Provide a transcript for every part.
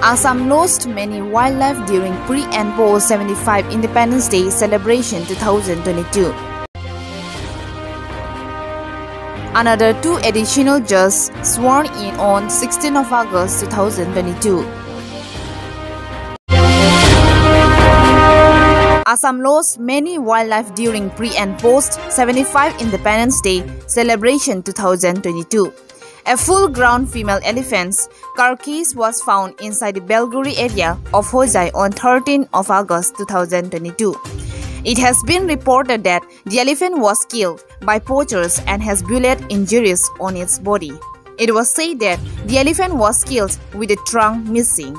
Assam lost many wildlife during pre- and post-75 Independence Day celebration 2022. Another 2 additional judges sworn in on 16 of August 2022. Assam lost many wildlife during pre- and post-75 Independence Day celebration 2022. A full-grown female elephant's carcass was found inside the Belguri area of Hojai on 13 of August 2022. It has been reported that the elephant was killed by poachers and has bullet injuries on its body. It was said that the elephant was killed with the trunk missing.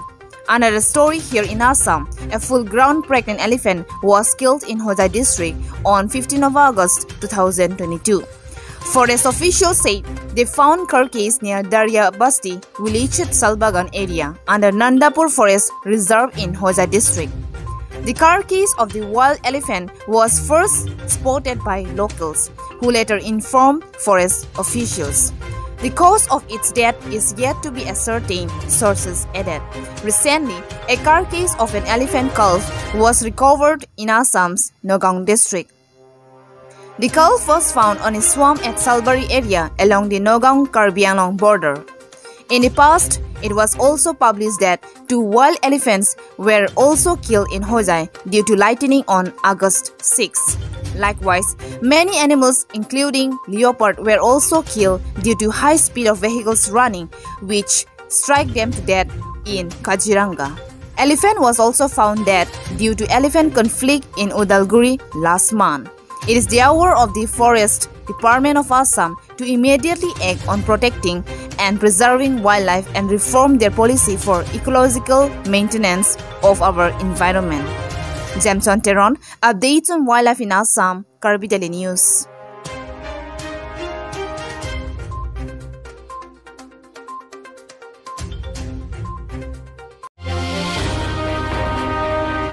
Another story here in Assam, a full-grown pregnant elephant was killed in Hojai district on 15 of August 2022. Forest officials said they found carcass near Darya Basti village at Salbagan area under Nandapur Forest Reserve in Hojai district. The carcass of the wild elephant was first spotted by locals, who later informed forest officials. The cause of its death is yet to be ascertained, sources added. Recently, a carcass of an elephant calf was recovered in Assam's Nagaon district. The calf was found on a swamp at Salbari area along the Nagaon-Karbi Anglong border. In the past, it was also published that 2 wild elephants were also killed in Hojai due to lightning on August 6. Likewise, many animals including leopard were also killed due to high speed of vehicles running, which struck them to death in Kaziranga. Elephant was also found dead due to elephant conflict in Udalguri last month. It is the hour of the Forest Department of Assam to immediately act on protecting and preserving wildlife and reform their policy for ecological maintenance of our environment. Jameson Teron, updates on wildlife in Assam, Karbi Daily News.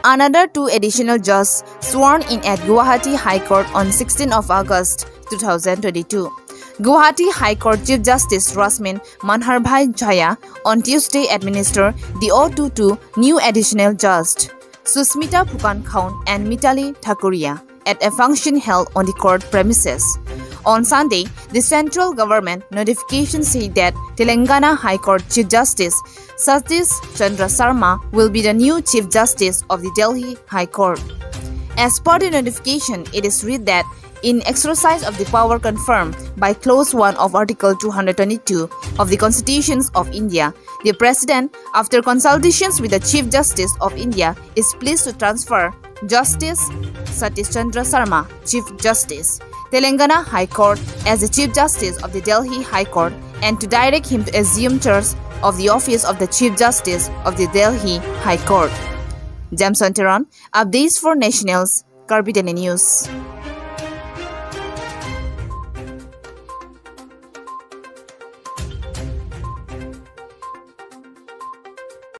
Another 2 additional judges sworn in at Guwahati High Court on 16 of August 2022. Guwahati High Court Chief Justice Rasmin Manharbhai Jaya on Tuesday administered the oath to 2 new additional judges, Susmita Phukan and Mitali Thakuria, at a function held on the court premises. On Sunday, the central government notification said that Telangana High Court Chief Justice Satish Chandra Sharma will be the new Chief Justice of the Delhi High Court. As per the notification, it is read that in exercise of the power confirmed by Clause 1 of Article 222 of the Constitution of India, the President, after consultations with the Chief Justice of India, is pleased to transfer Justice Satish Chandra Sharma, Chief Justice, Telangana High Court, as the Chief Justice of the Delhi High Court and to direct him to assume charge of the office of the Chief Justice of the Delhi High Court. Jameson Teron, updates for Nationals, Karbi Daily News.